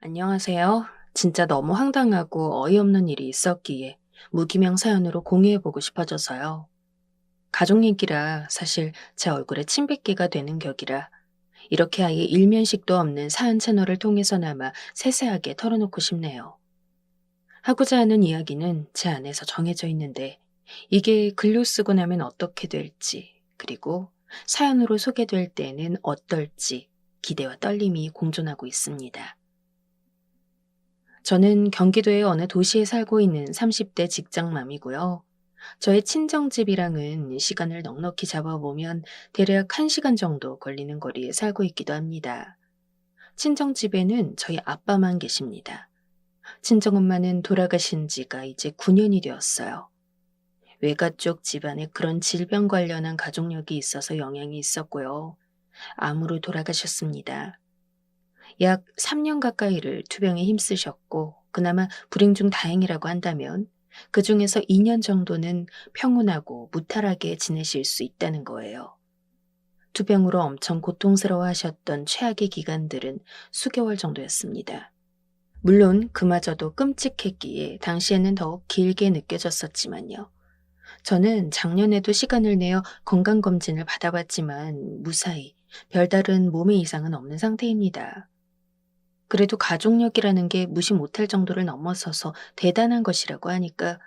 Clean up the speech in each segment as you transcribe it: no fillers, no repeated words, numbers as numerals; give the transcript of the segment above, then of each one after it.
안녕하세요. 진짜 너무 황당하고 어이없는 일이 있었기에 무기명 사연으로 공유해보고 싶어져서요. 가족 얘기라 사실 제 얼굴에 침 뱉기가 되는 격이라 이렇게 아예 일면식도 없는 사연 채널을 통해서나마 세세하게 털어놓고 싶네요. 하고자 하는 이야기는 제 안에서 정해져 있는데 이게 글로 쓰고 나면 어떻게 될지 그리고 사연으로 소개될 때는 어떨지 기대와 떨림이 공존하고 있습니다. 저는 경기도의 어느 도시에 살고 있는 30대 직장맘이고요. 저의 친정집이랑은 시간을 넉넉히 잡아보면 대략 1시간 정도 걸리는 거리에 살고 있기도 합니다. 친정집에는 저희 아빠만 계십니다. 친정엄마는 돌아가신 지가 이제 9년이 되었어요. 외가 쪽 집안에 그런 질병 관련한 가족력이 있어서 영향이 있었고요. 암으로 돌아가셨습니다. 약 3년 가까이를 투병에 힘쓰셨고 그나마 불행 중 다행이라고 한다면 그 중에서 2년 정도는 평온하고 무탈하게 지내실 수 있다는 거예요. 투병으로 엄청 고통스러워하셨던 최악의 기간들은 수개월 정도였습니다. 물론 그마저도 끔찍했기에 당시에는 더욱 길게 느껴졌었지만요. 저는 작년에도 시간을 내어 건강검진을 받아봤지만 무사히 별다른 몸의 이상은 없는 상태입니다. 그래도 가족력이라는 게 무시 못할 정도를 넘어서서 대단한 것이라고 하니까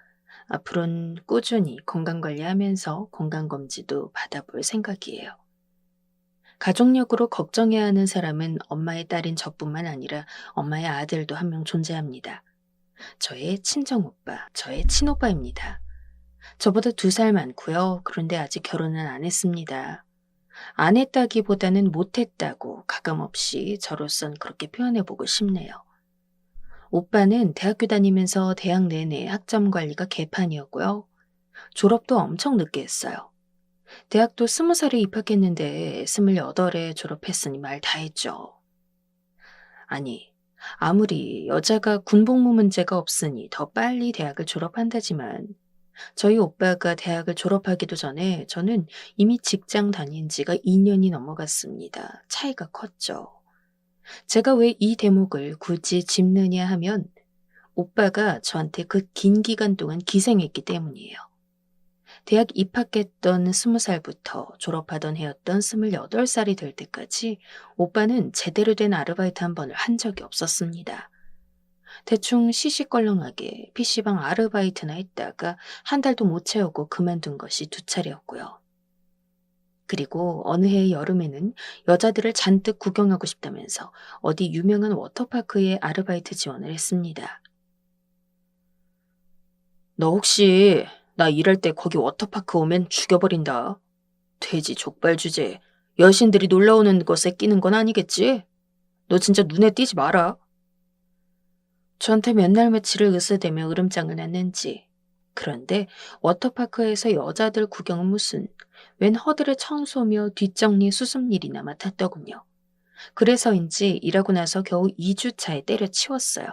앞으로는 꾸준히 건강관리하면서 건강검진도 받아볼 생각이에요. 가족력으로 걱정해야 하는 사람은 엄마의 딸인 저뿐만 아니라 엄마의 아들도 한 명 존재합니다. 저의 친정오빠, 저의 친오빠입니다. 저보다 2살 많고요. 그런데 아직 결혼은 안 했습니다. 안 했다기보다는 못했다고 가감없이 저로선 그렇게 표현해보고 싶네요. 오빠는 대학교 다니면서 대학 내내 학점 관리가 개판이었고요. 졸업도 엄청 늦게 했어요. 대학도 20살에 입학했는데 28에 졸업했으니 말 다 했죠. 아니, 아무리 여자가 군복무 문제가 없으니 더 빨리 대학을 졸업한다지만 저희 오빠가 대학을 졸업하기도 전에 저는 이미 직장 다닌 지가 2년이 넘어갔습니다. 차이가 컸죠. 제가 왜 이 대목을 굳이 짚느냐 하면 오빠가 저한테 그 긴 기간 동안 기생했기 때문이에요. 대학 입학했던 20살부터 졸업하던 해였던 28살이 될 때까지 오빠는 제대로 된 아르바이트 한 번을 한 적이 없었습니다. 대충 시시껄렁하게 PC방 아르바이트나 했다가 한 달도 못 채우고 그만둔 것이 2차례였고요. 그리고 어느 해 여름에는 여자들을 잔뜩 구경하고 싶다면서 어디 유명한 워터파크에 아르바이트 지원을 했습니다. 너 혹시 나 일할 때 거기 워터파크 오면 죽여버린다. 돼지 족발 주제에 여신들이 놀러오는 것에 끼는 건 아니겠지? 너 진짜 눈에 띄지 마라. 저한테 맨날 며칠을 으스대며 으름장을 놨는지. 그런데 워터파크에서 여자들 구경은 무슨 웬 허들의 청소며 뒷정리 수습 일이나 맡았더군요. 그래서인지 일하고 나서 겨우 2주차에 때려치웠어요.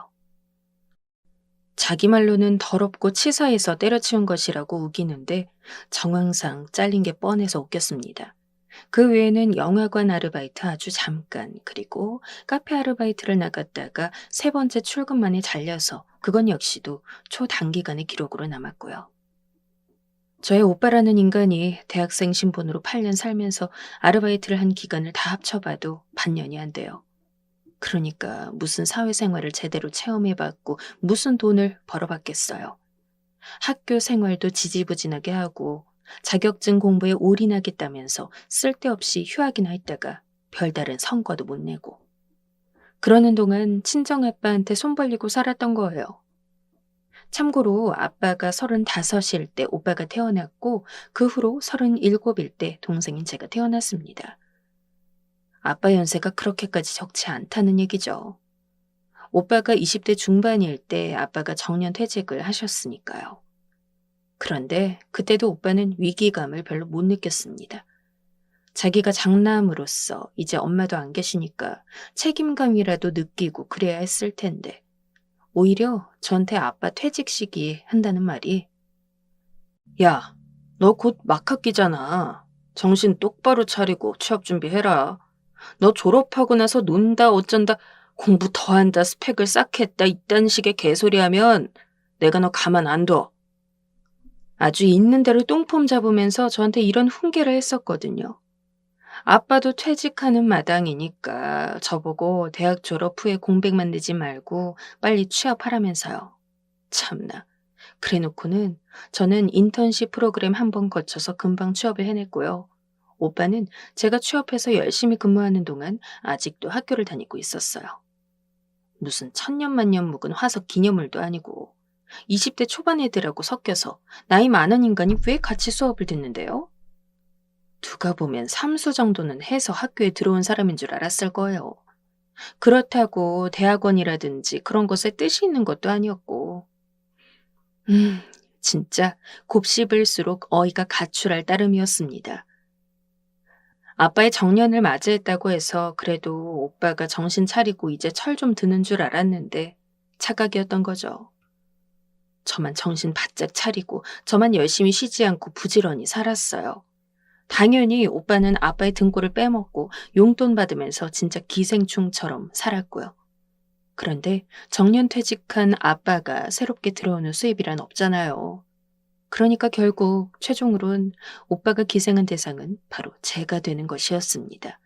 자기 말로는 더럽고 치사해서 때려치운 것이라고 우기는데 정황상 잘린 게 뻔해서 웃겼습니다. 그 외에는 영화관 아르바이트 아주 잠깐, 그리고 카페 아르바이트를 나갔다가 3번째 출근만에 잘려서 그건 역시도 초단기간의 기록으로 남았고요. 저의 오빠라는 인간이 대학생 신분으로 8년 살면서 아르바이트를 한 기간을 다 합쳐봐도 반년이 안 돼요. 그러니까 무슨 사회생활을 제대로 체험해봤고 무슨 돈을 벌어봤겠어요. 학교 생활도 지지부진하게 하고 자격증 공부에 올인하겠다면서 쓸데없이 휴학이나 했다가 별다른 성과도 못 내고. 그러는 동안 친정아빠한테 손 벌리고 살았던 거예요. 참고로 아빠가 35일 때 오빠가 태어났고 그 후로 37일 때 동생인 제가 태어났습니다. 아빠 연세가 그렇게까지 적지 않다는 얘기죠. 오빠가 20대 중반일 때 아빠가 정년 퇴직을 하셨으니까요. 그런데 그때도 오빠는 위기감을 별로 못 느꼈습니다. 자기가 장남으로서 이제 엄마도 안 계시니까 책임감이라도 느끼고 그래야 했을 텐데 오히려 저한테 아빠 퇴직 시기에 한다는 말이 야, 너 곧 막학기잖아. 정신 똑바로 차리고 취업 준비해라. 너 졸업하고 나서 논다 어쩐다 공부 더 한다, 스펙을 쌓겠다, 이딴 식의 개소리하면 내가 너 가만 안 둬. 아주 있는 대로 똥폼 잡으면서 저한테 이런 훈계를 했었거든요. 아빠도 퇴직하는 마당이니까 저보고 대학 졸업 후에 공백만 내지 말고 빨리 취업하라면서요. 참나. 그래놓고는 저는 인턴십 프로그램 한 번 거쳐서 금방 취업을 해냈고요. 오빠는 제가 취업해서 열심히 근무하는 동안 아직도 학교를 다니고 있었어요. 무슨 천년만년 묵은 화석 기념물도 아니고 20대 초반 애들하고 섞여서 나이 많은 인간이 왜 같이 수업을 듣는데요? 누가 보면 삼수 정도는 해서 학교에 들어온 사람인 줄 알았을 거예요. 그렇다고 대학원이라든지 그런 것에 뜻이 있는 것도 아니었고. 음, 진짜 곱씹을수록 어이가 가출할 따름이었습니다. 아빠의 정년을 맞이했다고 해서 그래도 오빠가 정신 차리고 이제 철 좀 드는 줄 알았는데 착각이었던 거죠. 저만 정신 바짝 차리고 저만 열심히 쉬지 않고 부지런히 살았어요. 당연히 오빠는 아빠의 등골을 빼먹고 용돈 받으면서 진짜 기생충처럼 살았고요. 그런데 정년 퇴직한 아빠가 새롭게 들어오는 수입이란 없잖아요. 그러니까 결국 최종으론 오빠가 기생한 대상은 바로 제가 되는 것이었습니다.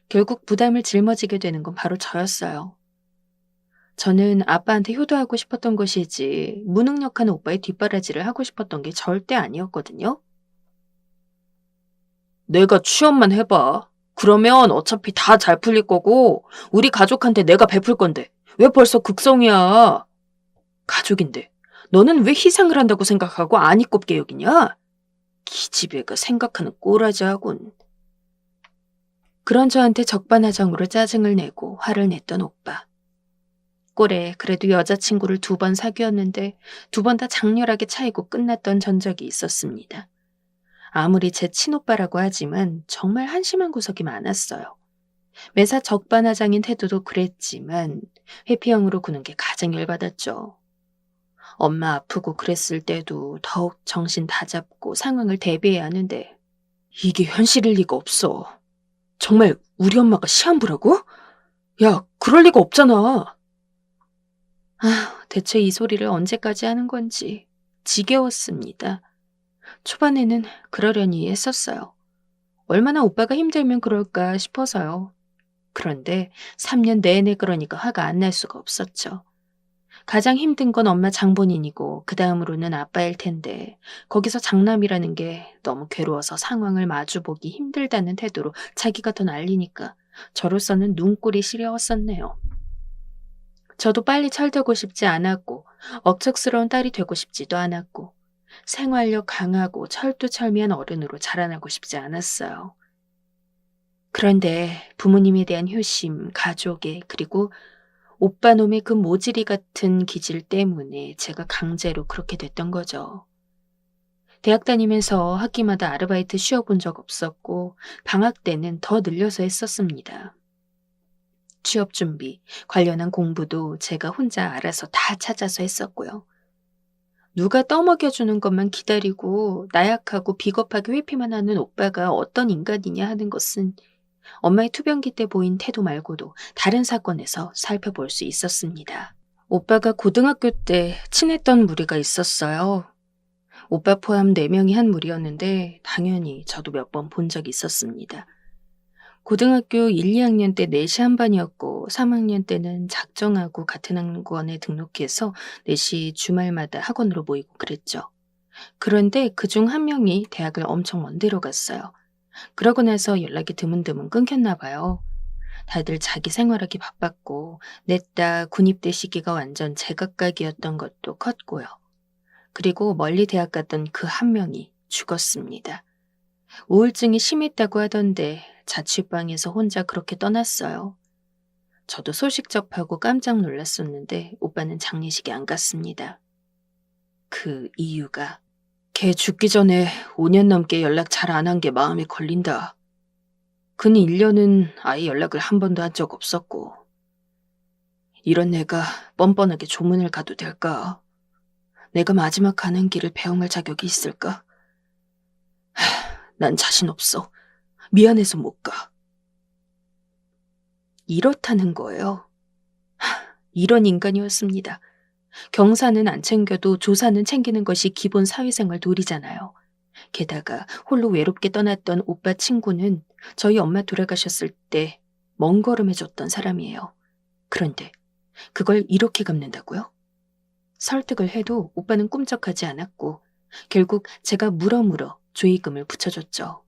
결국 부담을 짊어지게 되는 건 바로 저였어요. 저는 아빠한테 효도하고 싶었던 것이지 무능력한 오빠의 뒷바라지를 하고 싶었던 게 절대 아니었거든요. 내가 취업만 해봐. 그러면 어차피 다 잘 풀릴 거고 우리 가족한테 내가 베풀 건데 왜 벌써 극성이야? 가족인데 너는 왜 희생을 한다고 생각하고 안이 꼽게 여기냐? 기집애가 생각하는 꼬라지하군. 그런 저한테 적반하장으로 짜증을 내고 화를 냈던 오빠. 꼴에 그래도 여자친구를 2번 사귀었는데 2번 다 장렬하게 차이고 끝났던 전적이 있었습니다. 아무리 제 친오빠라고 하지만 정말 한심한 구석이 많았어요. 매사 적반하장인 태도도 그랬지만 회피형으로 구는 게 가장 열받았죠. 엄마 아프고 그랬을 때도 더욱 정신 다잡고 상황을 대비해야 하는데 이게 현실일 리가 없어. 정말 우리 엄마가 시한부라고? 야, 그럴 리가 없잖아. 대체 이 소리를 언제까지 하는 건지 지겨웠습니다. 초반에는 그러려니 했었어요. 얼마나 오빠가 힘들면 그럴까 싶어서요. 그런데 3년 내내 그러니까 화가 안 날 수가 없었죠. 가장 힘든 건 엄마 장본인이고 그 다음으로는 아빠일 텐데 거기서 장남이라는 게 너무 괴로워서 상황을 마주보기 힘들다는 태도로 자기가 더 난리니까 저로서는 눈꼴이 시려웠었네요. 저도 빨리 철들고 싶지 않았고 억척스러운 딸이 되고 싶지도 않았고 생활력 강하고 철두철미한 어른으로 자라나고 싶지 않았어요. 그런데 부모님에 대한 효심, 가족의 그리고 오빠 놈의 그 모질이 같은 기질 때문에 제가 강제로 그렇게 됐던 거죠. 대학 다니면서 학기마다 아르바이트 쉬어본 적 없었고 방학 때는 더 늘려서 했었습니다. 취업 준비, 관련한 공부도 제가 혼자 알아서 다 찾아서 했었고요. 누가 떠먹여주는 것만 기다리고 나약하고 비겁하게 회피만 하는 오빠가 어떤 인간이냐 하는 것은 엄마의 투병기 때 보인 태도 말고도 다른 사건에서 살펴볼 수 있었습니다. 오빠가 고등학교 때 친했던 무리가 있었어요. 오빠 포함 4명이 한 무리였는데 당연히 저도 몇 번 본 적이 있었습니다. 고등학교 1, 2학년 때 넷이 한 반이었고 3학년 때는 작정하고 같은 학원에 등록해서 넷이 주말마다 학원으로 모이고 그랬죠. 그런데 그중 한 명이 대학을 엄청 먼 데로 갔어요. 그러고 나서 연락이 드문드문 끊겼나 봐요. 다들 자기 생활하기 바빴고 넷다 군입대 시기가 완전 제각각이었던 것도 컸고요. 그리고 멀리 대학 갔던 그 한 명이 죽었습니다. 우울증이 심했다고 하던데 자취방에서 혼자 그렇게 떠났어요. 저도 소식 접하고 깜짝 놀랐었는데 오빠는 장례식에 안 갔습니다. 그 이유가 걔 죽기 전에 5년 넘게 연락 잘 안 한 게 마음에 걸린다. 근 1년은 아예 연락을 한 번도 한 적 없었고 이런 내가 뻔뻔하게 조문을 가도 될까? 내가 마지막 가는 길을 배웅할 자격이 있을까? 난 자신 없어. 미안해서 못 가. 이렇다는 거예요. 이런 인간이었습니다. 경사는 안 챙겨도 조사는 챙기는 것이 기본 사회생활 도리잖아요. 게다가 홀로 외롭게 떠났던 오빠 친구는 저희 엄마 돌아가셨을 때 먼걸음해줬던 사람이에요. 그런데 그걸 이렇게 갚는다고요? 설득을 해도 오빠는 꿈쩍하지 않았고 결국 제가 물어물어 조의금을 붙여줬죠.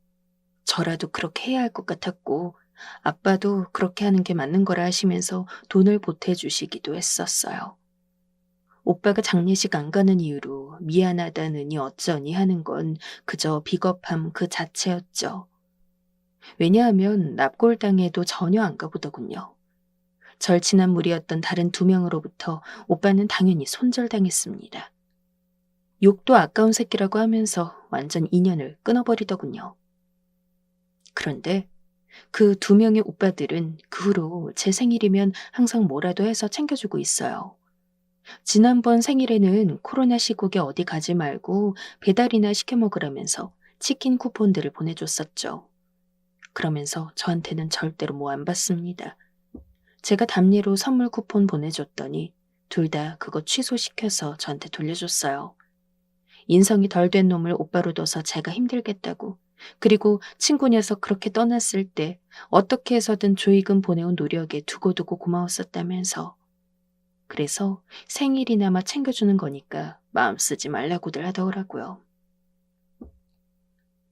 저라도 그렇게 해야 할 것 같았고 아빠도 그렇게 하는 게 맞는 거라 하시면서 돈을 보태주시기도 했었어요. 오빠가 장례식 안 가는 이유로 미안하다느니 어쩌니 하는 건 그저 비겁함 그 자체였죠. 왜냐하면 납골당에도 전혀 안 가보더군요. 절친한 무리였던 다른 두 명으로부터 오빠는 당연히 손절당했습니다. 욕도 아까운 새끼라고 하면서 완전 인연을 끊어버리더군요. 그런데 그 두 명의 오빠들은 그 후로 제 생일이면 항상 뭐라도 해서 챙겨주고 있어요. 지난번 생일에는 코로나 시국에 어디 가지 말고 배달이나 시켜 먹으라면서 치킨 쿠폰들을 보내줬었죠. 그러면서 저한테는 절대로 뭐 안 받습니다. 제가 답례로 선물 쿠폰 보내줬더니 둘 다 그거 취소시켜서 저한테 돌려줬어요. 인성이 덜 된 놈을 오빠로 둬서 제가 힘들겠다고. 그리고 친구 녀석 그렇게 떠났을 때 어떻게 해서든 조의금 보내온 노력에 두고두고 고마웠었다면서. 그래서 생일이나마 챙겨주는 거니까 마음 쓰지 말라고들 하더라고요.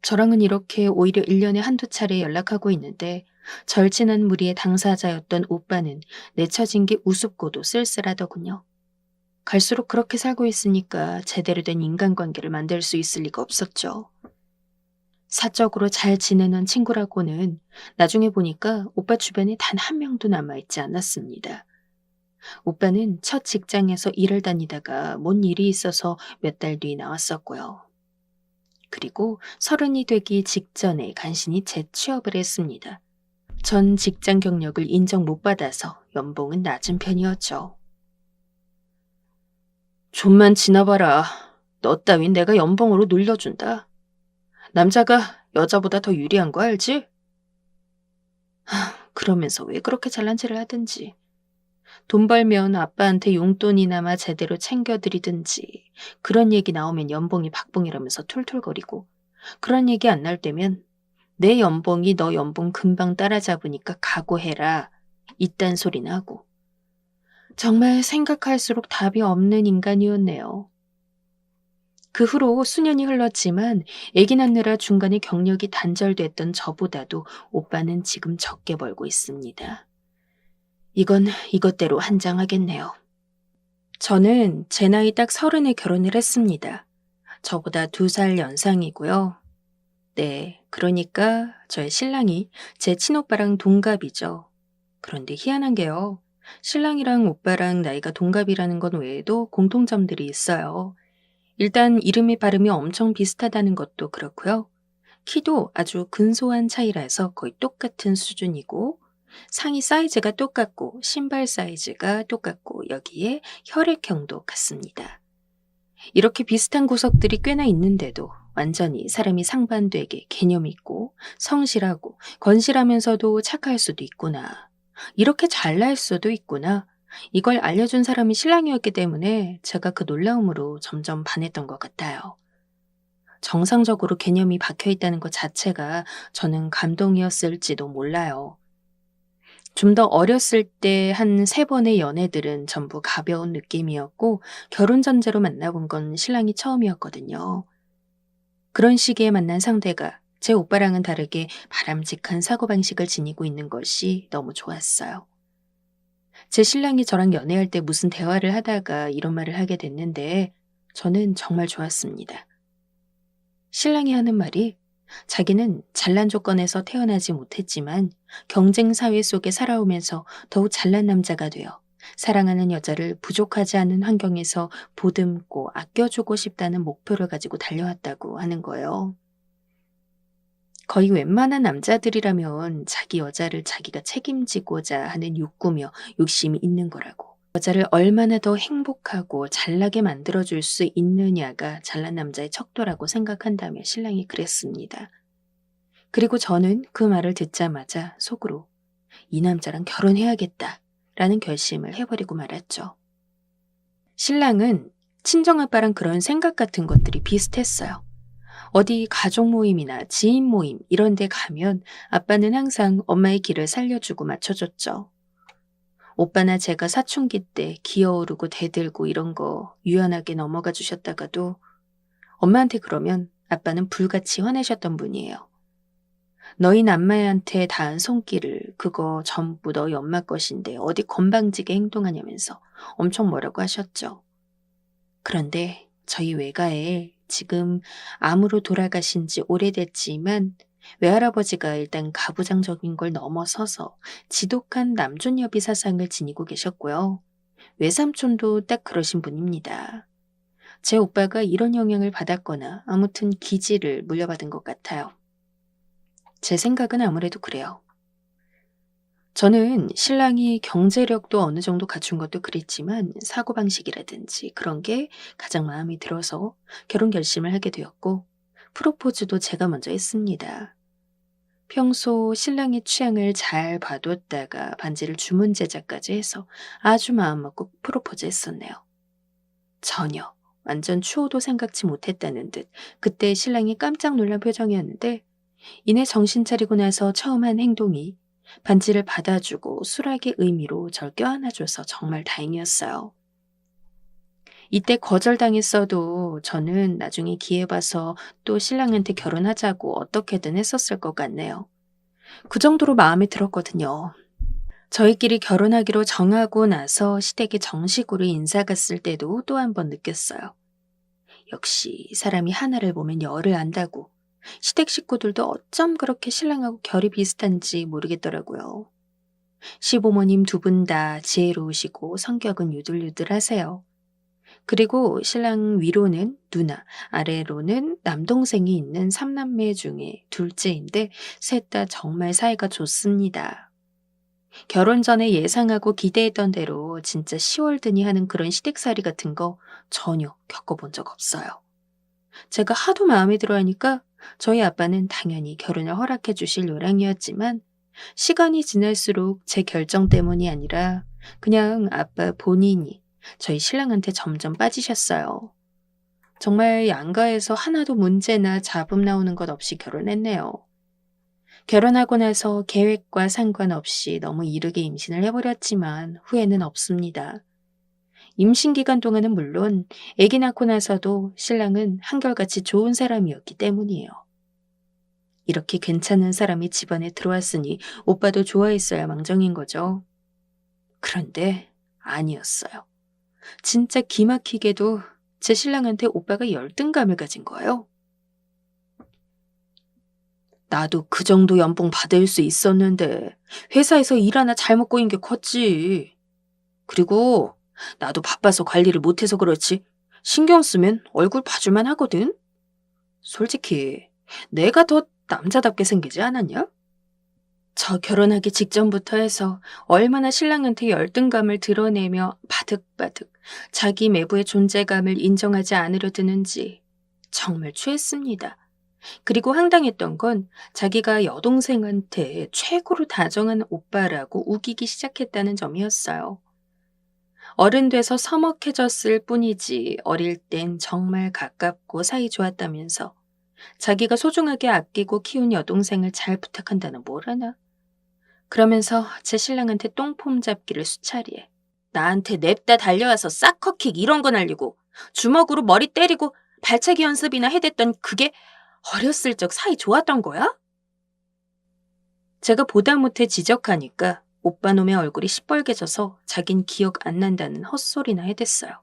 저랑은 이렇게 오히려 1년에 한두 차례 연락하고 있는데 절친한 무리의 당사자였던 오빠는 내처진 게 우습고도 쓸쓸하더군요. 갈수록 그렇게 살고 있으니까 제대로 된 인간관계를 만들 수 있을 리가 없었죠. 사적으로 잘 지내는 친구라고는 나중에 보니까 오빠 주변에 단 한 명도 남아있지 않았습니다. 오빠는 첫 직장에서 일을 다니다가 뭔 일이 있어서 몇 달 뒤 나왔었고요. 그리고 30이 되기 직전에 간신히 재취업을 했습니다. 전 직장 경력을 인정 못 받아서 연봉은 낮은 편이었죠. 좀만 지나봐라. 너 따윈 내가 연봉으로 눌려준다. 남자가 여자보다 더 유리한 거 알지? 그러면서 왜 그렇게 잘난 체를 하든지. 돈 벌면 아빠한테 용돈이나마 제대로 챙겨드리든지 그런 얘기 나오면 연봉이 박봉이라면서 툴툴거리고 그런 얘기 안 날 때면 내 연봉이 너 연봉 금방 따라잡으니까 각오해라 이딴 소리나 하고 정말 생각할수록 답이 없는 인간이었네요. 그 후로 수년이 흘렀지만 애기 낳느라 중간에 경력이 단절됐던 저보다도 오빠는 지금 적게 벌고 있습니다. 이건 이것대로 한장하겠네요. 저는 제 나이 딱 30에 결혼을 했습니다. 저보다 2살 연상이고요. 네, 그러니까 저의 신랑이 제 친오빠랑 동갑이죠. 그런데 희한한 게요. 신랑이랑 오빠랑 나이가 동갑이라는 건 외에도 공통점들이 있어요. 일단 이름의 발음이 엄청 비슷하다는 것도 그렇고요. 키도 아주 근소한 차이라서 거의 똑같은 수준이고 상의 사이즈가 똑같고 신발 사이즈가 똑같고 여기에 혈액형도 같습니다. 이렇게 비슷한 구석들이 꽤나 있는데도 완전히 사람이 상반되게 개념 있고 성실하고 건실하면서도 착할 수도 있구나. 이렇게 잘날 수도 있구나. 이걸 알려준 사람이 신랑이었기 때문에 제가 그 놀라움으로 점점 반했던 것 같아요. 정상적으로 개념이 박혀 있다는 것 자체가 저는 감동이었을지도 몰라요. 좀 더 어렸을 때 한 3번의 연애들은 전부 가벼운 느낌이었고 결혼 전제로 만나본 건 신랑이 처음이었거든요. 그런 시기에 만난 상대가 제 오빠랑은 다르게 바람직한 사고방식을 지니고 있는 것이 너무 좋았어요. 제 신랑이 저랑 연애할 때 무슨 대화를 하다가 이런 말을 하게 됐는데 저는 정말 좋았습니다. 신랑이 하는 말이 자기는 잘난 조건에서 태어나지 못했지만 경쟁 사회 속에 살아오면서 더욱 잘난 남자가 되어 사랑하는 여자를 부족하지 않은 환경에서 보듬고 아껴주고 싶다는 목표를 가지고 달려왔다고 하는 거예요. 거의 웬만한 남자들이라면 자기 여자를 자기가 책임지고자 하는 욕구며 욕심이 있는 거라고. 여자를 얼마나 더 행복하고 잘나게 만들어줄 수 있느냐가 잘난 남자의 척도라고 생각한다며 신랑이 그랬습니다. 그리고 저는 그 말을 듣자마자 속으로 이 남자랑 결혼해야겠다. 라는 결심을 해버리고 말았죠. 신랑은 친정아빠랑 그런 생각 같은 것들이 비슷했어요. 어디 가족 모임이나 지인 모임 이런 데 가면 아빠는 항상 엄마의 길을 살려주고 맞춰줬죠. 오빠나 제가 사춘기 때 기어오르고 대들고 이런 거 유연하게 넘어가 주셨다가도 엄마한테 그러면 아빠는 불같이 화내셨던 분이에요. 너희 남매한테 닿은 손길을 그거 전부 너희 엄마 것인데 어디 건방지게 행동하냐면서 엄청 뭐라고 하셨죠. 그런데 저희 외가에 지금 암으로 돌아가신 지 오래됐지만 외할아버지가 일단 가부장적인 걸 넘어서서 지독한 남존여비 사상을 지니고 계셨고요. 외삼촌도 딱 그러신 분입니다. 제 오빠가 이런 영향을 받았거나 아무튼 기질을 물려받은 것 같아요. 제 생각은 아무래도 그래요. 저는 신랑이 경제력도 어느 정도 갖춘 것도 그랬지만 사고방식이라든지 그런 게 가장 마음에 들어서 결혼 결심을 하게 되었고 프로포즈도 제가 먼저 했습니다. 평소 신랑의 취향을 잘 봐뒀다가 반지를 주문 제작까지 해서 아주 마음먹고 프로포즈 했었네요. 전혀 완전 추호도 생각지 못했다는 듯 그때 신랑이 깜짝 놀란 표정이었는데 이내 정신 차리고 나서 처음 한 행동이 반지를 받아주고 수락의 의미로 절 껴안아줘서 정말 다행이었어요. 이때 거절당했어도 저는 나중에 기회 봐서 또 신랑한테 결혼하자고 어떻게든 했었을 것 같네요. 그 정도로 마음에 들었거든요. 저희끼리 결혼하기로 정하고 나서 시댁에 정식으로 인사 갔을 때도 또 한 번 느꼈어요. 역시 사람이 하나를 보면 열을 안다고. 시댁 식구들도 어쩜 그렇게 신랑하고 결이 비슷한지 모르겠더라고요. 시부모님 두 분 다 지혜로우시고 성격은 유들유들하세요. 그리고 신랑 위로는 누나, 아래로는 남동생이 있는 삼남매 중에 둘째인데 셋 다 정말 사이가 좋습니다. 결혼 전에 예상하고 기대했던 대로 진짜 시월드니 하는 그런 시댁살이 같은 거 전혀 겪어본 적 없어요. 제가 하도 마음에 들어 하니까 저희 아빠는 당연히 결혼을 허락해 주실 요량이었지만 시간이 지날수록 제 결정 때문이 아니라 그냥 아빠 본인이 저희 신랑한테 점점 빠지셨어요. 정말 양가에서 하나도 문제나 잡음 나오는 것 없이 결혼했네요. 결혼하고 나서 계획과 상관없이 너무 이르게 임신을 해버렸지만 후회는 없습니다. 임신 기간 동안은 물론 아기 낳고 나서도 신랑은 한결같이 좋은 사람이었기 때문이에요. 이렇게 괜찮은 사람이 집안에 들어왔으니 오빠도 좋아했어야 망정인 거죠. 그런데 아니었어요. 진짜 기막히게도 제 신랑한테 오빠가 열등감을 가진 거예요. 나도 그 정도 연봉 받을 수 있었는데 회사에서 일 하나 잘못 꼬인 게 컸지. 그리고 나도 바빠서 관리를 못해서 그렇지 신경 쓰면 얼굴 봐줄만 하거든. 솔직히 내가 더 남자답게 생기지 않았냐? 저 결혼하기 직전부터 해서 얼마나 신랑한테 열등감을 드러내며 바득바득 자기 매부의 존재감을 인정하지 않으려 드는지 정말 취했습니다. 그리고 황당했던 건 자기가 여동생한테 최고로 다정한 오빠라고 우기기 시작했다는 점이었어요. 어른 돼서 서먹해졌을 뿐이지 어릴 땐 정말 가깝고 사이 좋았다면서 자기가 소중하게 아끼고 키운 여동생을 잘 부탁한다는 뭘 하나? 그러면서 제 신랑한테 똥폼 잡기를 수차례. 나한테 냅다 달려와서 사커킥 이런 거 날리고 주먹으로 머리 때리고 발차기 연습이나 해댔던 그게 어렸을 적 사이 좋았던 거야? 제가 보다 못해 지적하니까 오빠 놈의 얼굴이 시뻘개져서 자긴 기억 안 난다는 헛소리나 해댔어요.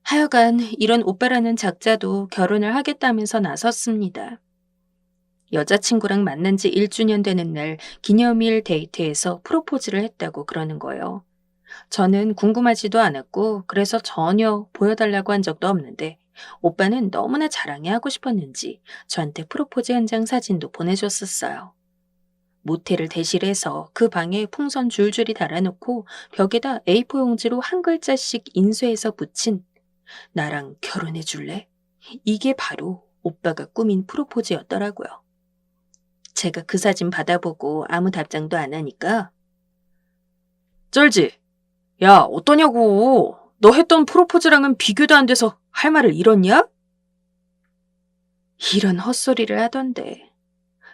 하여간 이런 오빠라는 작자도 결혼을 하겠다면서 나섰습니다. 여자친구랑 만난 지 1주년 되는 날 기념일 데이트에서 프로포즈를 했다고 그러는 거예요. 저는 궁금하지도 않았고 그래서 전혀 보여달라고 한 적도 없는데 오빠는 너무나 자랑해하고 싶었는지 저한테 프로포즈 현장 사진도 보내줬었어요. 모텔을 대실해서 그 방에 풍선 줄줄이 달아놓고 벽에다 A4 용지로 한 글자씩 인쇄해서 붙인 나랑 결혼해 줄래? 이게 바로 오빠가 꾸민 프로포즈였더라고요. 제가 그 사진 받아보고 아무 답장도 안 하니까 쩔지? 야, 어떠냐고. 너 했던 프로포즈랑은 비교도 안 돼서 할 말을 잃었냐? 이런 헛소리를 하던데.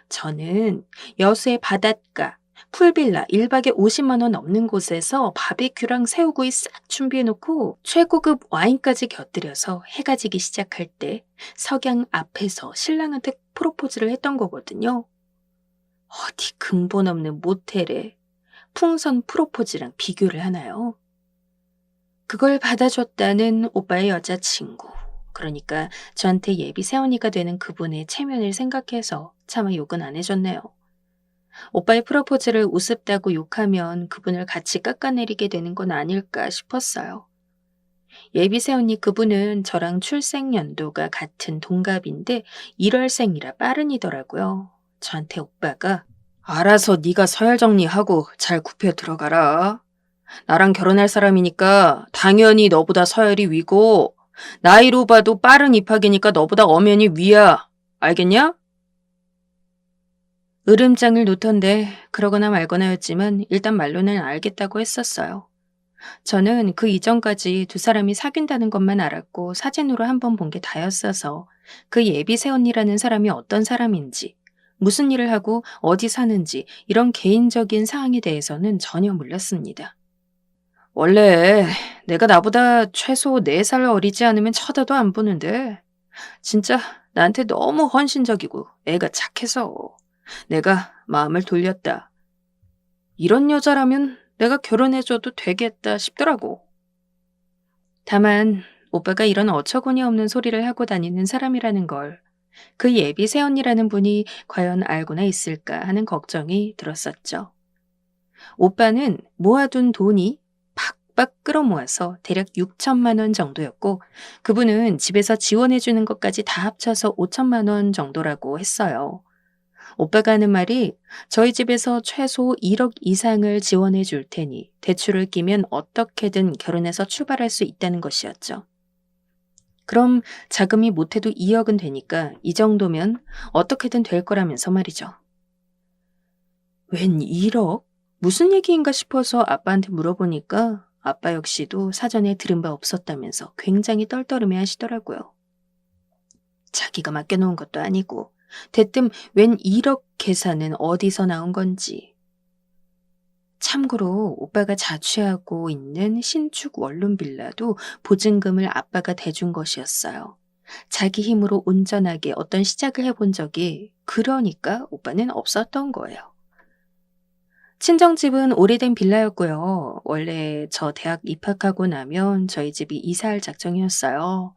저는 여수의 바닷가, 풀빌라 1박에 50만 원 넘는 곳에서 바비큐랑 새우구이 싹 준비해놓고 최고급 와인까지 곁들여서 해가 지기 시작할 때 석양 앞에서 신랑한테 프로포즈를 했던 거거든요. 어디 근본 없는 모텔에 풍선 프로포즈랑 비교를 하나요? 그걸 받아줬다는 오빠의 여자친구. 그러니까 저한테 예비 새언니가 되는 그분의 체면을 생각해서 차마 욕은 안 해줬네요. 오빠의 프로포즈를 우습다고 욕하면 그분을 같이 깎아내리게 되는 건 아닐까 싶었어요. 예비 새언니 그분은 저랑 출생 연도가 같은 동갑인데 1월생이라 빠른이더라고요. 저한테 오빠가 알아서 네가 서열 정리하고 잘 굽혀 들어가라. 나랑 결혼할 사람이니까 당연히 너보다 서열이 위고 나이로 봐도 빠른 입학이니까 너보다 엄연히 위야. 알겠냐? 으름장을 놓던데 그러거나 말거나였지만 일단 말로는 알겠다고 했었어요. 저는 그 이전까지 두 사람이 사귄다는 것만 알았고 사진으로 한 번 본 게 다였어서 그 예비 새언니라는 사람이 어떤 사람인지, 무슨 일을 하고 어디 사는지 이런 개인적인 사항에 대해서는 전혀 몰랐습니다. 원래 내가 나보다 최소 4살 어리지 않으면 쳐다도 안 보는데 진짜 나한테 너무 헌신적이고 애가 착해서 내가 마음을 돌렸다. 이런 여자라면 내가 결혼해줘도 되겠다 싶더라고. 다만 오빠가 이런 어처구니 없는 소리를 하고 다니는 사람이라는 걸 그 예비 새언니라는 분이 과연 알고나 있을까 하는 걱정이 들었었죠. 오빠는 모아둔 돈이 팍팍 끌어모아서 대략 6천만 원 정도였고 그분은 집에서 지원해주는 것까지 다 합쳐서 5천만 원 정도라고 했어요. 오빠가 하는 말이 저희 집에서 최소 1억 이상을 지원해 줄 테니 대출을 끼면 어떻게든 결혼해서 출발할 수 있다는 것이었죠. 그럼 자금이 못해도 2억은 되니까 이 정도면 어떻게든 될 거라면서 말이죠. 웬 1억? 무슨 얘기인가 싶어서 아빠한테 물어보니까 아빠 역시도 사전에 들은 바 없었다면서 굉장히 떨떠름해 하시더라고요. 자기가 맡겨놓은 것도 아니고 대뜸 웬 1억 계산은 어디서 나온 건지. 참고로 오빠가 자취하고 있는 신축 원룸 빌라도 보증금을 아빠가 대준 것이었어요. 자기 힘으로 온전하게 어떤 시작을 해본 적이 그러니까 오빠는 없었던 거예요. 친정집은 오래된 빌라였고요. 원래 저 대학 입학하고 나면 저희 집이 이사할 작정이었어요.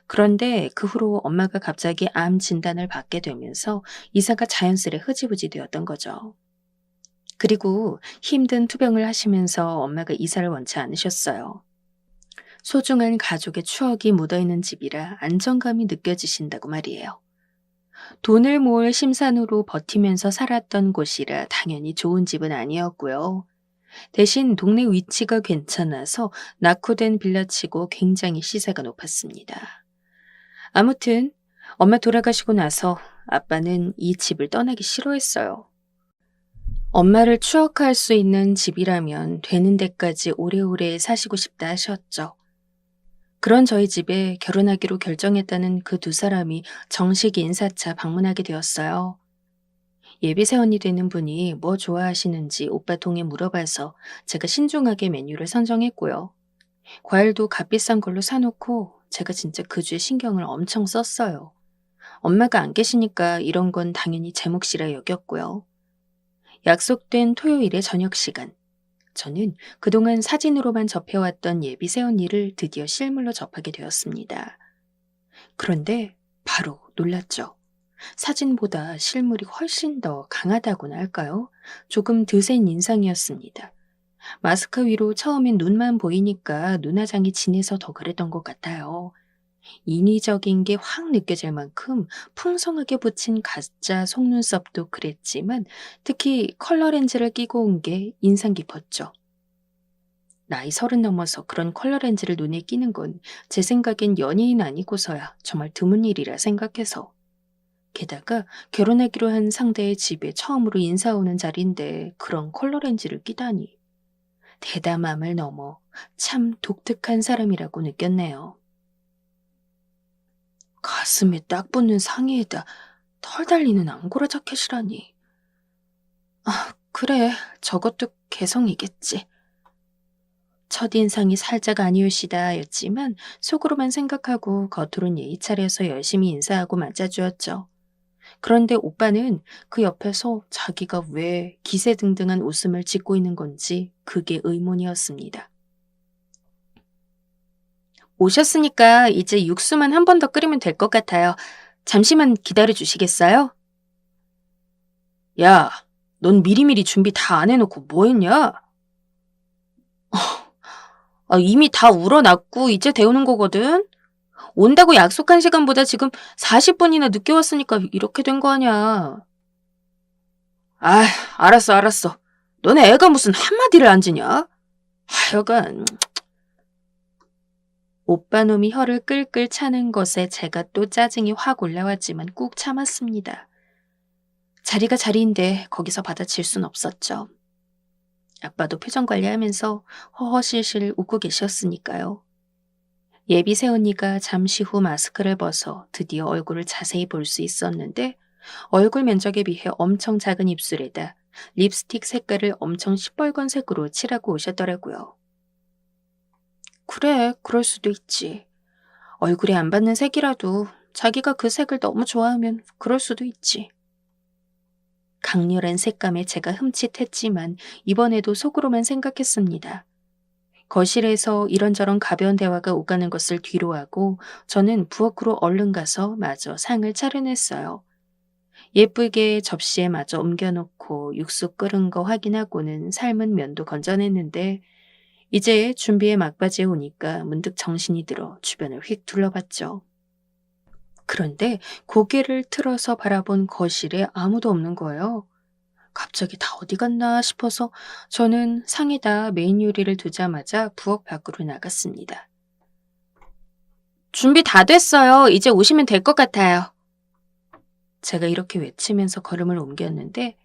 그런데 그 후로 엄마가 갑자기 암 진단을 받게 되면서 이사가 자연스레 흐지부지 되었던 거죠. 그리고 힘든 투병을 하시면서 엄마가 이사를 원치 않으셨어요. 소중한 가족의 추억이 묻어있는 집이라 안정감이 느껴지신다고 말이에요. 돈을 모을 심산으로 버티면서 살았던 곳이라 당연히 좋은 집은 아니었고요. 대신 동네 위치가 괜찮아서 낙후된 빌라치고 굉장히 시세가 높았습니다. 아무튼 엄마 돌아가시고 나서 아빠는 이 집을 떠나기 싫어했어요. 엄마를 추억할 수 있는 집이라면 되는 데까지 오래오래 사시고 싶다 하셨죠. 그런 저희 집에 결혼하기로 결정했다는 그 두 사람이 정식 인사차 방문하게 되었어요. 예비 새언니 되는 분이 뭐 좋아하시는지 오빠 통해 물어봐서 제가 신중하게 메뉴를 선정했고요. 과일도 값비싼 걸로 사놓고 제가 진짜 그 주에 신경을 엄청 썼어요. 엄마가 안 계시니까 이런 건 당연히 제 몫이라 여겼고요. 약속된 토요일의 저녁 시간. 저는 그동안 사진으로만 접해왔던 예비 새언니를 드디어 실물로 접하게 되었습니다. 그런데 바로 놀랐죠. 사진보다 실물이 훨씬 더 강하다고나 할까요? 조금 드센 인상이었습니다. 마스크 위로 처음엔 눈만 보이니까 눈화장이 진해서 더 그랬던 것 같아요. 인위적인 게 확 느껴질 만큼 풍성하게 붙인 가짜 속눈썹도 그랬지만 특히 컬러 렌즈를 끼고 온 게 인상 깊었죠. 나이 30 넘어서 그런 컬러 렌즈를 눈에 끼는 건 제 생각엔 연예인 아니고서야 정말 드문 일이라 생각해서. 게다가 결혼하기로 한 상대의 집에 처음으로 인사 오는 자리인데 그런 컬러 렌즈를 끼다니. 대담함을 넘어 참 독특한 사람이라고 느꼈네요. 가슴에 딱 붙는 상의에다 털 달리는 앙고라 자켓이라니. 아, 그래. 저것도 개성이겠지. 첫인상이 살짝 아니오시다 였지만 속으로만 생각하고 겉으론 예의 차려서 열심히 인사하고 맞아주었죠. 그런데 오빠는 그 옆에서 자기가 왜 기세등등한 웃음을 짓고 있는 건지 그게 의문이었습니다. 오셨으니까 이제 육수만 한 번 더 끓이면 될 것 같아요. 잠시만 기다려 주시겠어요? 야, 넌 미리미리 준비 다 안 해놓고 뭐 했냐? 이미 다 우러났고 이제 데우는 거거든. 온다고 약속한 시간보다 지금 40분이나 늦게 왔으니까 이렇게 된 거 아니야. 아, 알았어. 너네 애가 무슨 한마디를 안 지냐? 하여간 오빠 놈이 혀를 끌끌 차는 것에 제가 또 짜증이 확 올라왔지만 꾹 참았습니다. 자리가 자리인데 거기서 받아칠 순 없었죠. 아빠도 표정 관리하면서 허허실실 웃고 계셨으니까요. 예비 새언니가 잠시 후 마스크를 벗어 드디어 얼굴을 자세히 볼 수 있었는데 얼굴 면적에 비해 엄청 작은 입술에다 립스틱 색깔을 엄청 시뻘건 색으로 칠하고 오셨더라고요. 그래, 그럴 수도 있지. 얼굴에 안 받는 색이라도 자기가 그 색을 너무 좋아하면 그럴 수도 있지. 강렬한 색감에 제가 흠칫했지만 이번에도 속으로만 생각했습니다. 거실에서 이런저런 가벼운 대화가 오가는 것을 뒤로하고 저는 부엌으로 얼른 가서 마저 상을 차려냈어요. 예쁘게 접시에 마저 옮겨놓고 육수 끓은 거 확인하고는 삶은 면도 건져냈는데 이제 준비에 막바지에 오니까 문득 정신이 들어 주변을 휙 둘러봤죠. 그런데 고개를 틀어서 바라본 거실에 아무도 없는 거예요. 갑자기 다 어디 갔나 싶어서 저는 상에다 메인 요리를 두자마자 부엌 밖으로 나갔습니다. 준비 다 됐어요. 이제 오시면 될 것 같아요. 제가 이렇게 외치면서 걸음을 옮겼는데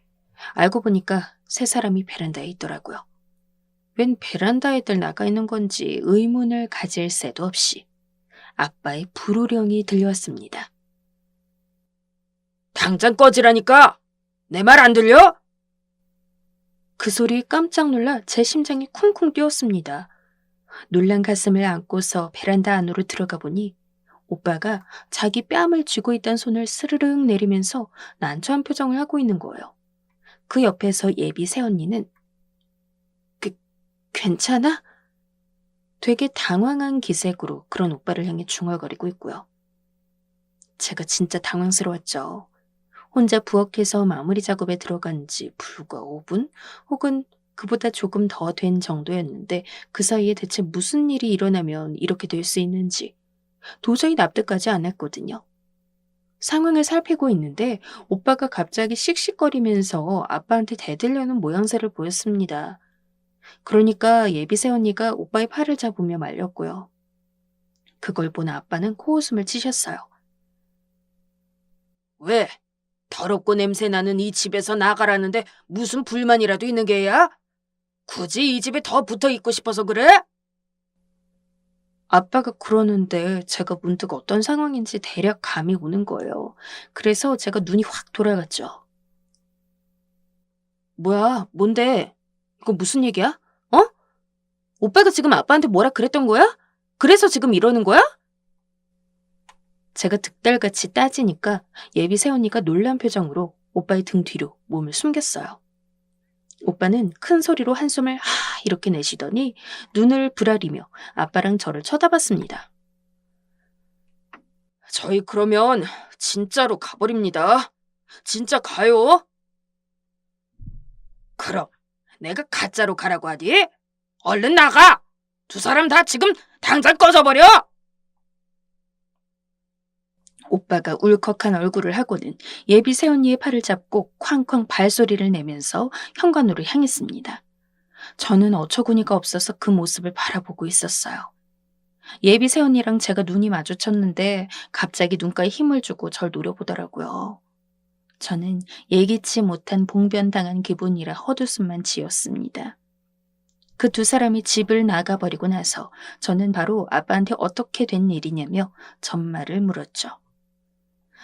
알고 보니까 세 사람이 베란다에 있더라고요. 웬 베란다에들 나가 있는 건지 의문을 가질 새도 없이 아빠의 불호령이 들려왔습니다. 당장 꺼지라니까! 내 말 안 들려? 그 소리에 깜짝 놀라 제 심장이 쿵쿵 뛰었습니다. 놀란 가슴을 안고서 베란다 안으로 들어가 보니 오빠가 자기 뺨을 쥐고 있던 손을 스르륵 내리면서 난처한 표정을 하고 있는 거예요. 그 옆에서 예비 새언니는 괜찮아? 되게 당황한 기색으로 그런 오빠를 향해 중얼거리고 있고요. 제가 진짜 당황스러웠죠. 혼자 부엌에서 마무리 작업에 들어간 지 불과 5분? 혹은 그보다 조금 더 된 정도였는데 그 사이에 대체 무슨 일이 일어나면 이렇게 될 수 있는지 도저히 납득하지 않았거든요. 상황을 살피고 있는데 오빠가 갑자기 씩씩거리면서 아빠한테 대들려는 모양새를 보였습니다. 그러니까 예비새 언니가 오빠의 팔을 잡으며 말렸고요. 그걸 본 아빠는 코웃음을 치셨어요. 왜? 더럽고 냄새나는 이 집에서 나가라는데 무슨 불만이라도 있는 게야? 굳이 이 집에 더 붙어 있고 싶어서 그래? 아빠가 그러는데 제가 문득 어떤 상황인지 대략 감이 오는 거예요. 그래서 제가 눈이 확 돌아갔죠. 뭐야, 뭔데? 이거 무슨 얘기야? 어? 오빠가 지금 아빠한테 뭐라 그랬던 거야? 그래서 지금 이러는 거야? 제가 득달같이 따지니까 예비 새언니가 놀란 표정으로 오빠의 등 뒤로 몸을 숨겼어요. 오빠는 큰 소리로 한숨을 이렇게 내쉬더니 눈을 부라리며 아빠랑 저를 쳐다봤습니다. 저희 그러면 진짜로 가버립니다. 진짜 가요? 그럼 내가 가짜로 가라고 하디? 얼른 나가! 두 사람 다 지금 당장 꺼져버려! 오빠가 울컥한 얼굴을 하고는 예비 새언니의 팔을 잡고 쾅쾅 발소리를 내면서 현관으로 향했습니다. 저는 어처구니가 없어서 그 모습을 바라보고 있었어요. 예비 새언니랑 제가 눈이 마주쳤는데 갑자기 눈가에 힘을 주고 절 노려보더라고요. 저는 예기치 못한 봉변당한 기분이라 헛웃음만 지었습니다. 그 두 사람이 집을 나가버리고 나서 저는 바로 아빠한테 어떻게 된 일이냐며 전말을 물었죠.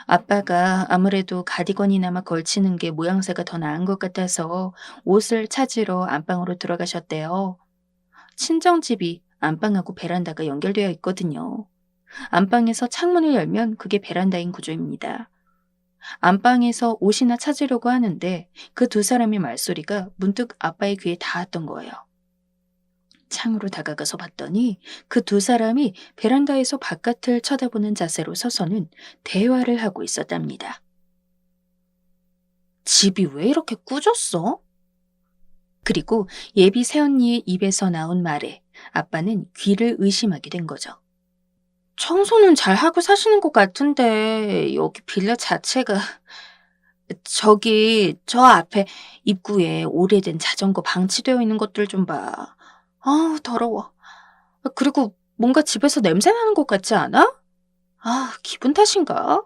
아빠가 아무래도 가디건이나마 걸치는 게 모양새가 더 나은 것 같아서 옷을 찾으러 안방으로 들어가셨대요. 친정집이 안방하고 베란다가 연결되어 있거든요. 안방에서 창문을 열면 그게 베란다인 구조입니다. 안방에서 옷이나 찾으려고 하는데 그 두 사람의 말소리가 문득 아빠의 귀에 닿았던 거예요. 창으로 다가가서 봤더니 그 두 사람이 베란다에서 바깥을 쳐다보는 자세로 서서는 대화를 하고 있었답니다. 집이 왜 이렇게 꾸졌어? 그리고 예비 새언니의 입에서 나온 말에 아빠는 귀를 의심하게 된 거죠. 청소는 잘 하고 사시는 것 같은데 여기 빌라 자체가 저기 저 앞에 입구에 오래된 자전거 방치되어 있는 것들 좀 봐. 아우 더러워. 그리고 뭔가 집에서 냄새 나는 것 같지 않아? 아 기분 탓인가?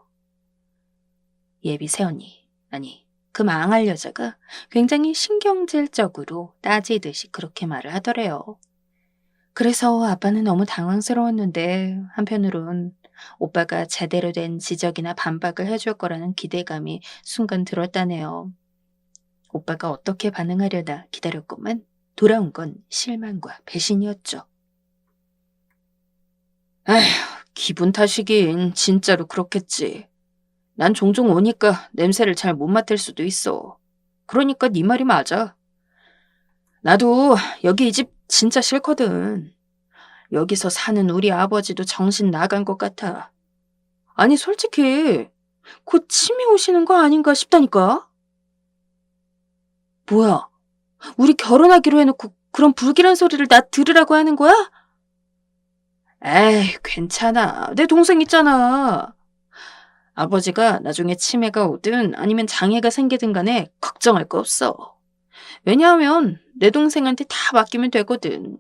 예비 새언니 아니 그 망할 여자가 굉장히 신경질적으로 따지듯이 그렇게 말을 하더래요. 그래서 아빠는 너무 당황스러웠는데 한편으론 오빠가 제대로 된 지적이나 반박을 해줄 거라는 기대감이 순간 들었다네요. 오빠가 어떻게 반응하려다 기다렸건만 돌아온 건 실망과 배신이었죠. 에휴, 기분 탓이긴 진짜로 그렇겠지. 난 종종 오니까 냄새를 잘 못 맡을 수도 있어. 그러니까 네 말이 맞아. 나도 여기 이 집 진짜 싫거든. 여기서 사는 우리 아버지도 정신 나간 것 같아. 아니 솔직히 곧 치매 오시는 거 아닌가 싶다니까. 뭐야? 우리 결혼하기로 해놓고 그런 불길한 소리를 나 들으라고 하는 거야? 에이 괜찮아. 내 동생 있잖아. 아버지가 나중에 치매가 오든 아니면 장애가 생기든 간에 걱정할 거 없어. 왜냐하면 내 동생한테 다 맡기면 되거든.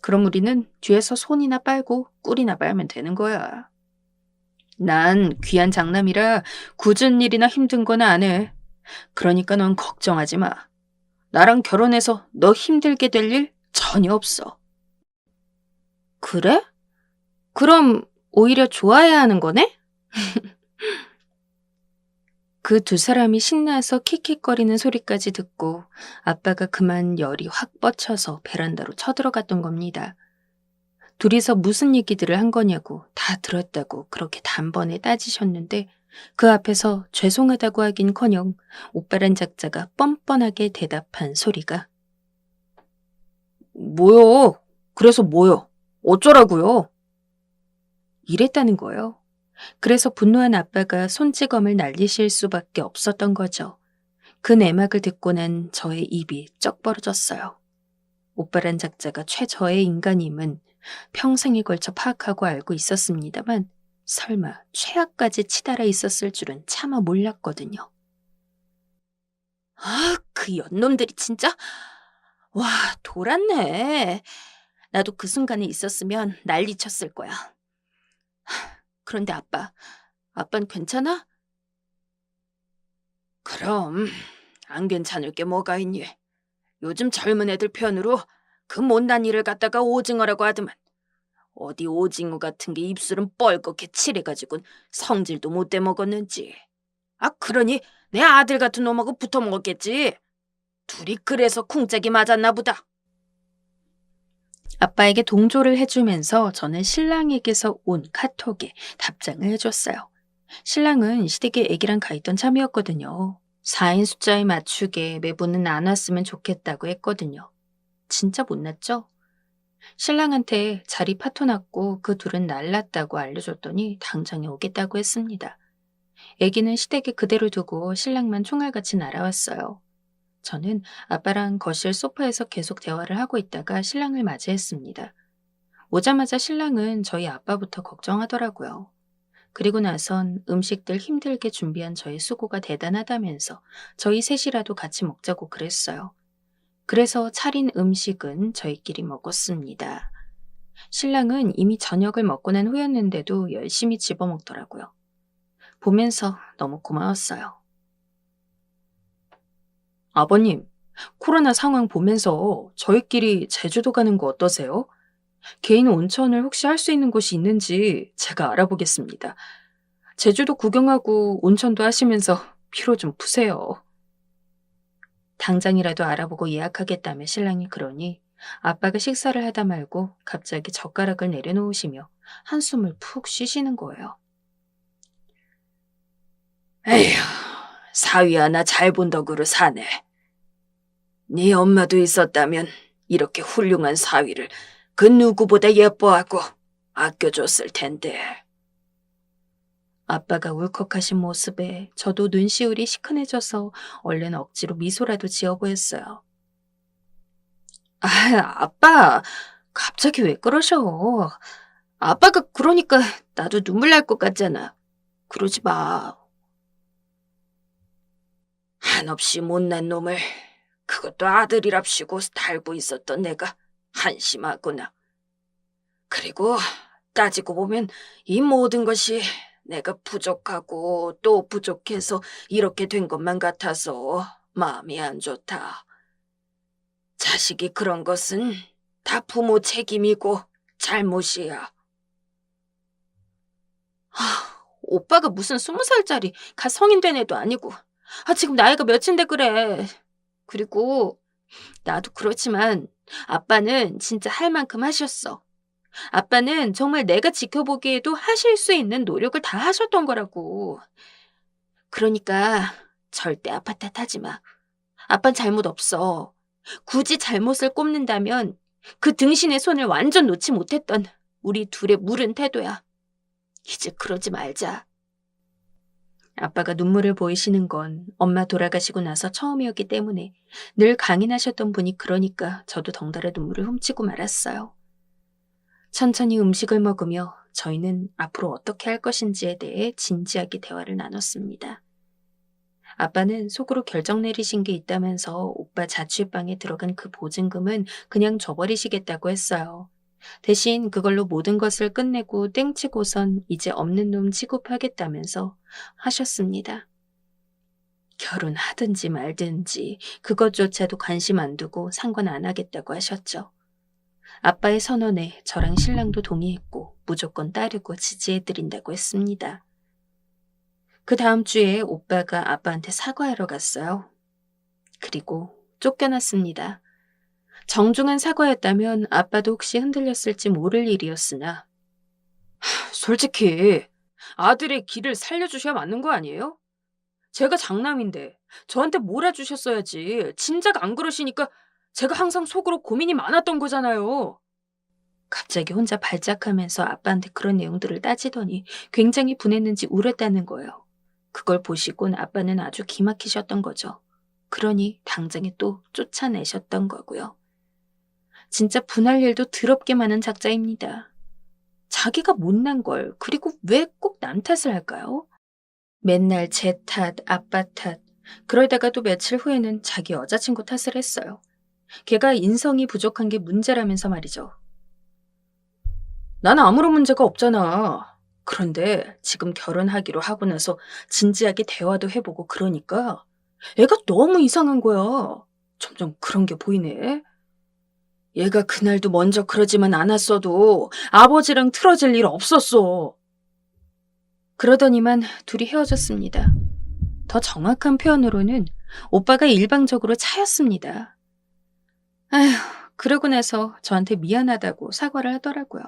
그럼 우리는 뒤에서 손이나 빨고 꿀이나 빨면 되는 거야. 난 귀한 장남이라 굳은 일이나 힘든 건 안 해. 그러니까 넌 걱정하지 마. 나랑 결혼해서 너 힘들게 될 일 전혀 없어. 그래? 그럼 오히려 좋아해야 하는 거네? 그 두 사람이 신나서 킥킥거리는 소리까지 듣고 아빠가 그만 열이 확 뻗쳐서 베란다로 쳐들어갔던 겁니다. 둘이서 무슨 얘기들을 한 거냐고 다 들었다고 그렇게 단번에 따지셨는데 그 앞에서 죄송하다고 하긴커녕 오빠란 작자가 뻔뻔하게 대답한 소리가 뭐요? 그래서 뭐요? 어쩌라고요? 이랬다는 거예요. 그래서 분노한 아빠가 손찌검을 날리실 수밖에 없었던 거죠. 그 내막을 듣고 난 저의 입이 쩍 벌어졌어요. 오빠란 작자가 최저의 인간임은 평생에 걸쳐 파악하고 알고 있었습니다만 설마 최악까지 치달아 있었을 줄은 차마 몰랐거든요. 아, 그 연놈들이 진짜? 와, 돌았네. 나도 그 순간에 있었으면 난리 쳤을 거야. 그런데 아빠는 괜찮아? 그럼 안 괜찮을 게 뭐가 있니? 요즘 젊은 애들 편으로 그 못난 일을 갖다가 오징어라고 하더만. 어디 오징어 같은 게 입술은 뻘겋게 칠해가지고 성질도 못 대먹었는지. 아 그러니 내 아들 같은 놈하고 붙어 먹었겠지. 둘이 그래서 쿵짝이 맞았나 보다. 아빠에게 동조를 해주면서 저는 신랑에게서 온 카톡에 답장을 해줬어요. 신랑은 시댁에 애기랑 가 있던 참이었거든요. 4인 숫자에 맞추게 매부는 안 왔으면 좋겠다고 했거든요. 진짜 못났죠? 신랑한테 자리 파토났고 그 둘은 날랐다고 알려줬더니 당장에 오겠다고 했습니다. 애기는 시댁에 그대로 두고 신랑만 총알같이 날아왔어요. 저는 아빠랑 거실 소파에서 계속 대화를 하고 있다가 신랑을 맞이했습니다. 오자마자 신랑은 저희 아빠부터 걱정하더라고요. 그리고 나선 음식들 힘들게 준비한 저의 수고가 대단하다면서 저희 셋이라도 같이 먹자고 그랬어요. 그래서 차린 음식은 저희끼리 먹었습니다. 신랑은 이미 저녁을 먹고 난 후였는데도 열심히 집어먹더라고요. 보면서 너무 고마웠어요. 아버님, 코로나 상황 보면서 저희끼리 제주도 가는 거 어떠세요? 개인 온천을 혹시 할 수 있는 곳이 있는지 제가 알아보겠습니다. 제주도 구경하고 온천도 하시면서 피로 좀 푸세요. 당장이라도 알아보고 예약하겠다며 신랑이 그러니 아빠가 식사를 하다 말고 갑자기 젓가락을 내려놓으시며 한숨을 푹 쉬시는 거예요. 에휴, 사위 하나 잘 본 덕으로 사네. 네 엄마도 있었다면 이렇게 훌륭한 사위를 그 누구보다 예뻐하고 아껴줬을 텐데. 아빠가 울컥하신 모습에 저도 눈시울이 시큰해져서 얼른 억지로 미소라도 지어 보였어요. 아, 아빠, 갑자기 왜 그러셔? 아빠가 그러니까 나도 눈물 날 것 같잖아. 그러지 마. 한없이 못난 놈을 그것도 아들이랍시고 달고 있었던 내가 한심하구나. 그리고 따지고 보면 이 모든 것이 내가 부족하고 또 부족해서 이렇게 된 것만 같아서 마음이 안 좋다. 자식이 그런 것은 다 부모 책임이고 잘못이야. 오빠가 무슨 20살짜리 갓 성인 된 애도 아니고 지금 나이가 몇인데 그래. 그리고 나도 그렇지만 아빠는 진짜 할 만큼 하셨어. 아빠는 정말 내가 지켜보기에도 하실 수 있는 노력을 다 하셨던 거라고. 그러니까 절대 아빠 탓하지 마. 아빤 잘못 없어. 굳이 잘못을 꼽는다면 그 등신의 손을 완전 놓지 못했던 우리 둘의 무른 태도야. 이제 그러지 말자. 아빠가 눈물을 보이시는 건 엄마 돌아가시고 나서 처음이었기 때문에 늘 강인하셨던 분이 그러니까 저도 덩달아 눈물을 훔치고 말았어요. 천천히 음식을 먹으며 저희는 앞으로 어떻게 할 것인지에 대해 진지하게 대화를 나눴습니다. 아빠는 속으로 결정 내리신 게 있다면서 오빠 자취방에 들어간 그 보증금은 그냥 줘버리시겠다고 했어요. 대신 그걸로 모든 것을 끝내고 땡치고선 이제 없는 놈 취급하겠다면서 하셨습니다. 결혼하든지 말든지 그것조차도 관심 안 두고 상관 안 하겠다고 하셨죠. 아빠의 선언에 저랑 신랑도 동의했고 무조건 따르고 지지해드린다고 했습니다. 그 다음 주에 오빠가 아빠한테 사과하러 갔어요. 그리고 쫓겨났습니다. 정중한 사과였다면 아빠도 혹시 흔들렸을지 모를 일이었으나 솔직히 아들의 길을 살려주셔야 맞는 거 아니에요? 제가 장남인데 저한테 몰아주셨어야지. 진작 안 그러시니까 제가 항상 속으로 고민이 많았던 거잖아요. 갑자기 혼자 발작하면서 아빠한테 그런 내용들을 따지더니 굉장히 분했는지 울었다는 거예요. 그걸 보시곤 아빠는 아주 기막히셨던 거죠. 그러니 당장에 또 쫓아내셨던 거고요. 진짜 분할 일도 더럽게 많은 작자입니다. 자기가 못난 걸 그리고 왜 꼭 남 탓을 할까요? 맨날 제 탓, 아빠 탓. 그러다가도 며칠 후에는 자기 여자친구 탓을 했어요. 걔가 인성이 부족한 게 문제라면서 말이죠. 난 아무런 문제가 없잖아. 그런데 지금 결혼하기로 하고 나서 진지하게 대화도 해보고 그러니까 애가 너무 이상한 거야. 점점 그런 게 보이네. 얘가 그날도 먼저 그러지만 않았어도 아버지랑 틀어질 일 없었어. 그러더니만 둘이 헤어졌습니다. 더 정확한 표현으로는 오빠가 일방적으로 차였습니다. 아휴, 그러고 나서 저한테 미안하다고 사과를 하더라고요.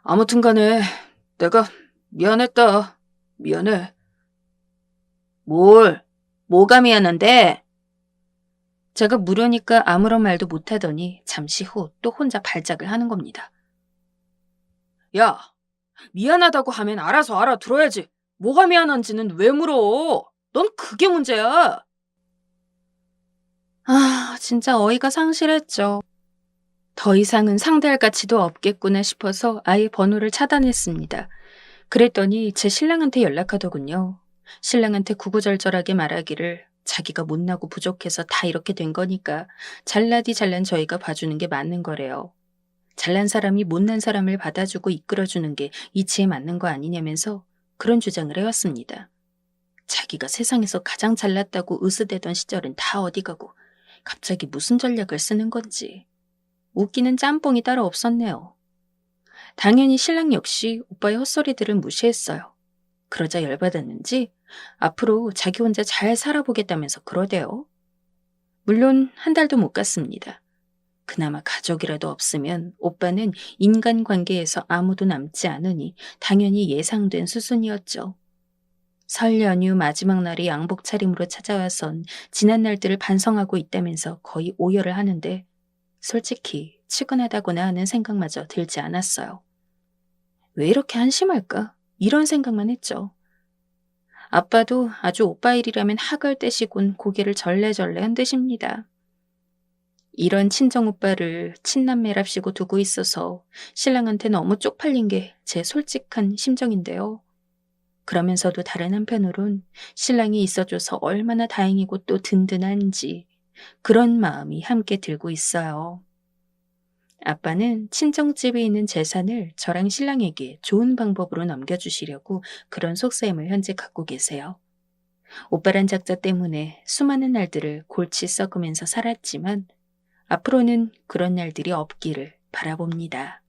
아무튼 간에 내가 미안했다. 미안해. 뭐가 미안한데? 제가 물으니까 아무런 말도 못하더니 잠시 후 또 혼자 발작을 하는 겁니다. 야, 미안하다고 하면 알아서 알아들어야지. 뭐가 미안한지는 왜 물어? 넌 그게 문제야. 진짜 어이가 상실했죠. 더 이상은 상대할 가치도 없겠구나 싶어서 아예 번호를 차단했습니다. 그랬더니 제 신랑한테 연락하더군요. 신랑한테 구구절절하게 말하기를 자기가 못나고 부족해서 다 이렇게 된 거니까 잘나디 잘난 저희가 봐주는 게 맞는 거래요. 잘난 사람이 못난 사람을 받아주고 이끌어주는 게 이치에 맞는 거 아니냐면서 그런 주장을 해왔습니다. 자기가 세상에서 가장 잘났다고 으스대던 시절은 다 어디 가고 갑자기 무슨 전략을 쓰는 건지. 웃기는 짬뽕이 따로 없었네요. 당연히 신랑 역시 오빠의 헛소리들을 무시했어요. 그러자 열받았는지 앞으로 자기 혼자 잘 살아보겠다면서 그러대요. 물론 한 달도 못 갔습니다. 그나마 가족이라도 없으면 오빠는 인간관계에서 아무도 남지 않으니 당연히 예상된 수순이었죠. 설 연휴 마지막 날이 양복 차림으로 찾아와선 지난 날들을 반성하고 있다면서 거의 오열을 하는데 솔직히 측은하다고나 하는 생각마저 들지 않았어요. 왜 이렇게 한심할까? 이런 생각만 했죠. 아빠도 아주 오빠 일이라면 학을 떼시곤 고개를 절레절레 흔드십니다. 이런 친정오빠를 친남매랍시고 두고 있어서 신랑한테 너무 쪽팔린 게 제 솔직한 심정인데요. 그러면서도 다른 한편으론 신랑이 있어줘서 얼마나 다행이고 또 든든한지 그런 마음이 함께 들고 있어요. 아빠는 친정집에 있는 재산을 저랑 신랑에게 좋은 방법으로 넘겨주시려고 그런 속셈을 현재 갖고 계세요. 오빠란 작자 때문에 수많은 날들을 골치 썩으면서 살았지만 앞으로는 그런 날들이 없기를 바라봅니다.